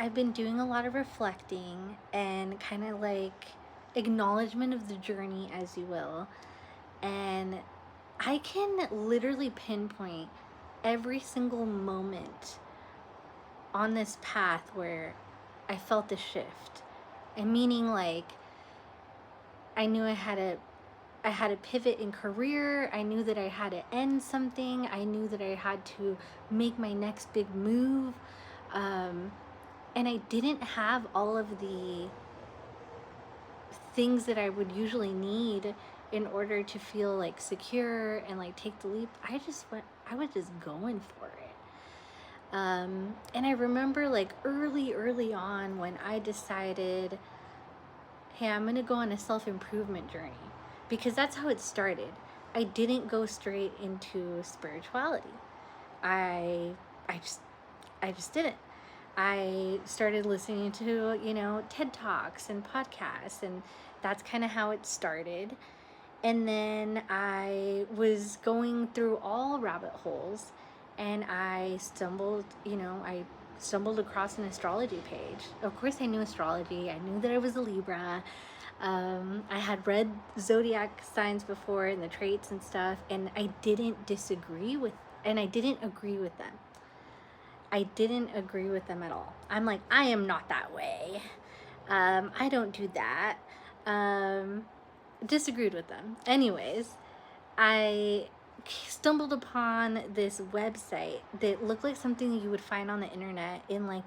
I've been doing a lot of reflecting and kind of like acknowledgement of the journey, as you will. And I can literally pinpoint every single moment on this path where I felt a shift. And meaning like I knew I had a pivot in career. I knew that I had to end something. I knew that I had to make my next big move. Um, and I didn't have all of the things that I would usually need in order to feel like secure and like take the leap. I was just going for it. And I remember like early on when I decided, hey, I'm gonna go on a self improvement journey, because that's how it started. I didn't go straight into spirituality. I, I just, I just didn't. I started listening to, TED Talks and podcasts, and that's kind of how it started. And then I was going through all rabbit holes, and I stumbled across an astrology page. Of course, I knew astrology. I knew that I was a Libra. I had read zodiac signs before and the traits and stuff, and I didn't agree with them. I didn't agree with them at all. I'm like, I am not that way. I don't do that. Um, Disagreed with them. Anyways, I stumbled upon this website that looked like something you would find on the internet in like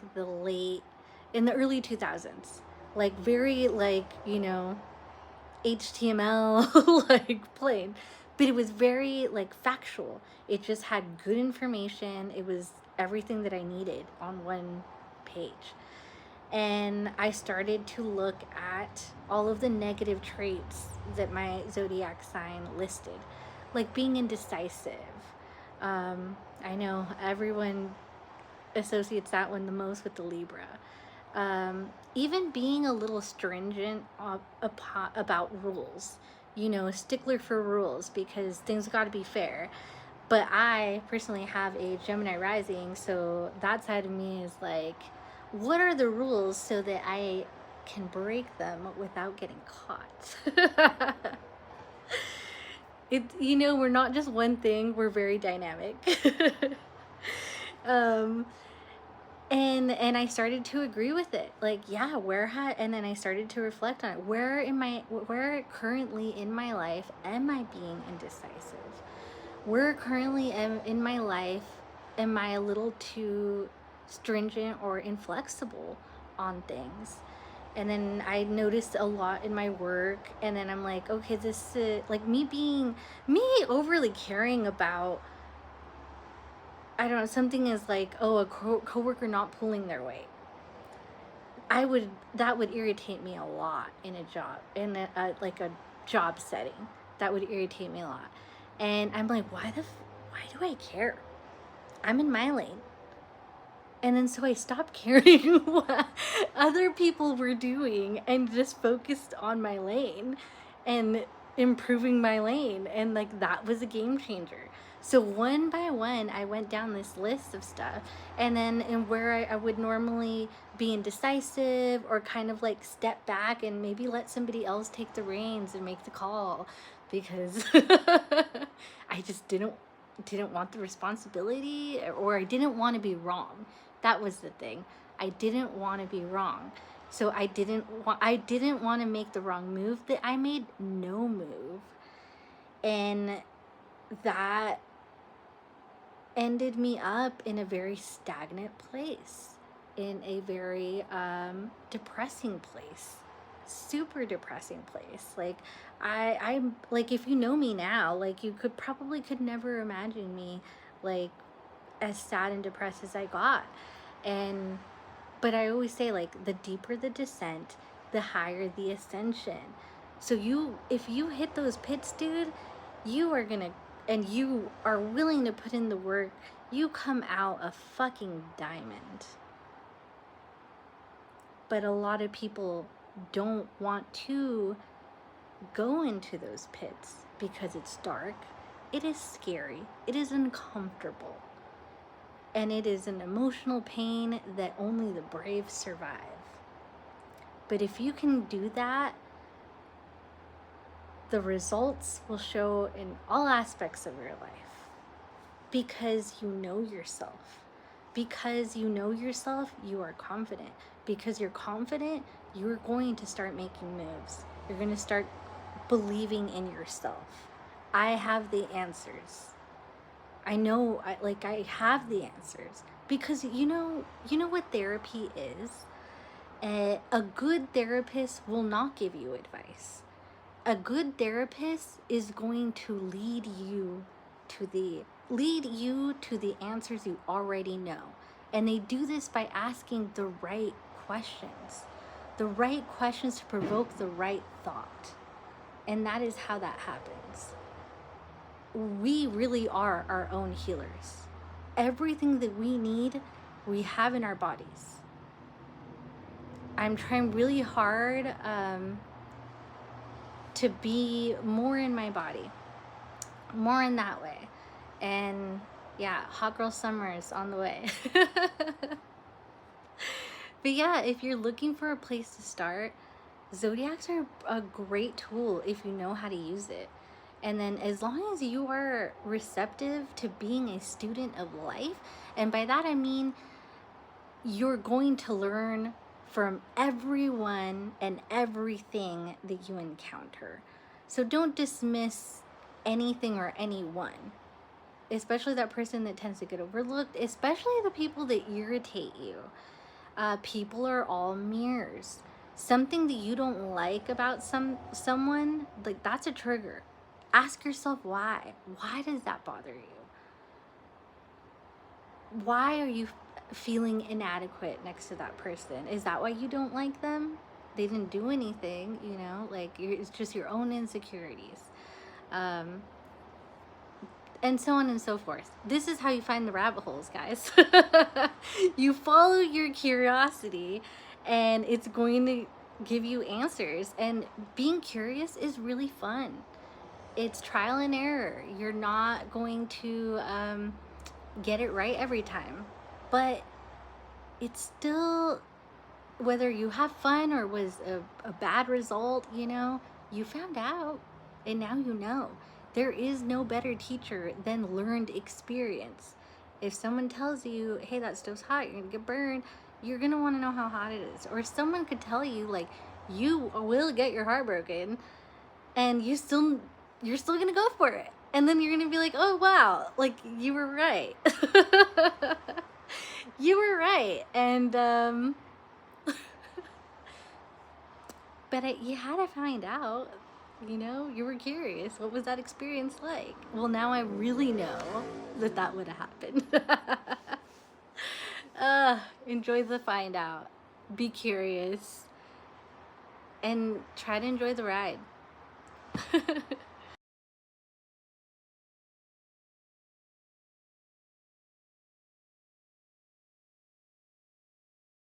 in the early 2000s. Like very like, HTML like plain. But it was very like factual. It just had good information. It was everything that I needed on one page. And I started to look at all of the negative traits that my zodiac sign listed, like being indecisive. I know everyone associates that one the most with the Libra. Even being a little stringent about rules, a stickler for rules because things got to be fair. But I personally have a Gemini rising, so that side of me is like, what are the rules so that I can break them without getting caught? We're not just one thing, we're very dynamic. um, and I started to agree with it. Like, yeah, and then I started to reflect on it. Where currently in my life am I being indecisive? Where currently in my life am I a little too stringent or inflexible on things? And then I noticed a lot in my work, and then I'm like, okay, this is like me overly caring about, I don't know, something is like, oh, a coworker not pulling their weight. That would irritate me a lot in a job, like a job setting. That would irritate me a lot. And I'm like, why do I care? I'm in my lane. And then so I stopped caring what other people were doing and just focused on my lane and improving my lane. And like that was a game changer. So one by one, I went down this list of stuff. And then where I would normally be indecisive or kind of like step back and maybe let somebody else take the reins and make the call, because I just didn't want the responsibility, or I didn't want to be wrong. That was the thing. I didn't want to be wrong. So I didn't want to make the wrong move. That I made no move. And that ended me up in a very stagnant place, in a very depressing place, super depressing place. Like I'm like, if you know me now, like you could never imagine me like as sad and depressed as I got. And but I always say, like, the deeper the descent, the higher the ascension. So if you hit those pits, dude, you are gonna and you are willing to put in the work, you come out a fucking diamond. But a lot of people don't want to go into those pits because it's dark, it is scary, it is uncomfortable. And it is an emotional pain that only the brave survive. But if you can do that, the results will show in all aspects of your life. Because you know yourself. Because you know yourself, you are confident. Because you're confident, you're going to start making moves. You're going to start believing in yourself. I have the answers. I know, I have the answers. Because you know what therapy is? A good therapist will not give you advice. A good therapist is going to lead you to the answers you already know. And they do this by asking the right questions. The right questions to provoke the right thought. And that is how that happens. We really are our own healers. Everything that we need, we have in our bodies. I'm trying really hard to be more in my body, more in that way. And yeah, hot girl summer is on the way. But yeah, if you're looking for a place to start, zodiacs are a great tool if you know how to use it. And then as long as you are receptive to being a student of life, and by that I mean you're going to learn from everyone and everything that you encounter. So don't dismiss anything or anyone, especially that person that tends to get overlooked, especially the people that irritate you. People are all mirrors. Something that you don't like about someone, like that's a trigger. Ask yourself why. Why does that bother you? Why are you feeling inadequate next to that person? Is that why you don't like them? They didn't do anything, it's just your own insecurities. And so on and so forth. This is how you find the rabbit holes, guys. You follow your curiosity and it's going to give you answers. And being curious is really fun. It's trial and error. You're not going to get it right every time. But it's still, whether you have fun or was a bad result, you found out and now you know. There is no better teacher than learned experience. If someone tells you, hey, that stove's hot, you're gonna get burned, you're gonna wanna know how hot it is. Or someone could tell you, like, you will get your heart broken and you're still gonna go for it. And then you're gonna be like, oh wow, like you were right. You were right. And but you had to find out, you were curious. What was that experience like? Well, now I really know that would have happened. Enjoy the find out. Be curious. And try to enjoy the ride.